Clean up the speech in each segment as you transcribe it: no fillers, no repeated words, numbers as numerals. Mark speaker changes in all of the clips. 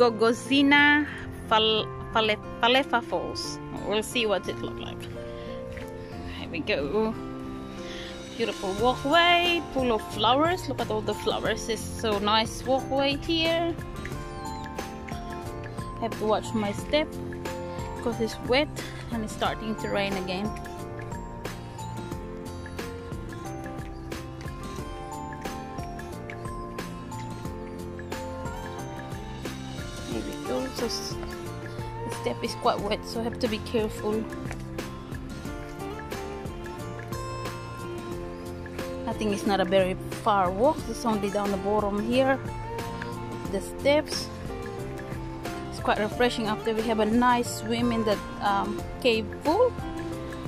Speaker 1: Gogozina Falefa Falls. We'll see what it looks like. Here we go. Beautiful walkway, full of flowers. Look at all the flowers. It's so nice walkway here. I have to watch my step because it's wet and it's starting to rain again. Here we go. So the step is quite wet, so I have to be careful. I think it's not a very far walk. It's only down the bottom here. The steps. It's quite refreshing after we have a nice swim in the cave pool.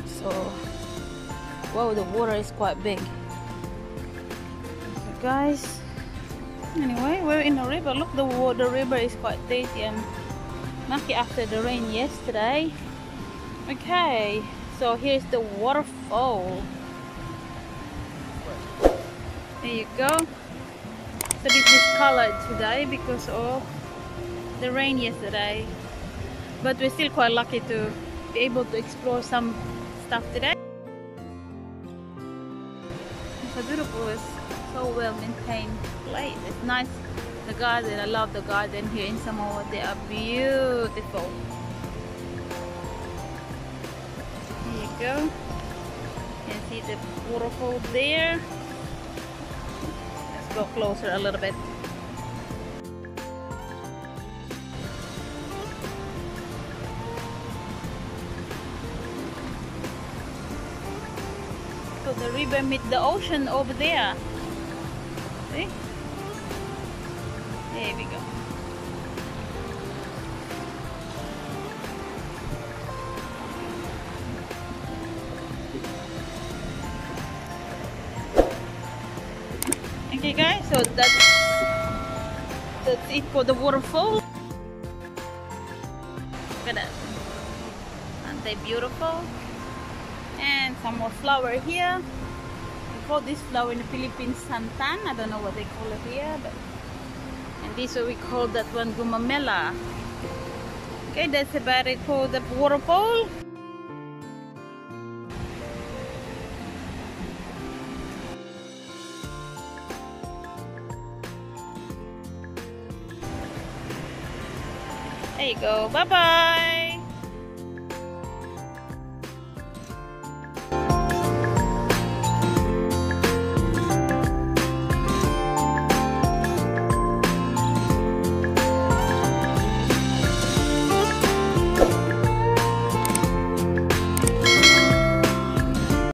Speaker 1: So, wow, the water is quite big. So guys, anyway, we're in the river. Look, the river is quite dirty and lucky after the rain yesterday. Okay, so here's the waterfall. There you go. It's a bit discolored today because of the rain yesterday, but we're still quite lucky to be able to explore some stuff today. It's a beautiful, it's so well maintained place. It's nice. The garden, I love the garden here in Samoa. They are beautiful. There you go. You can see the waterfall there. Let's go closer a little bit. So the river meets the ocean over there. See? There we go. Okay guys, so that's it for the waterfall. Look at that. Aren't they beautiful? And some more flower here. We call this flower in the Philippines santan. I don't know what they call it here, but and this what we call that one gumamela. Okay, that's about it for the waterfall. There you go. Bye bye.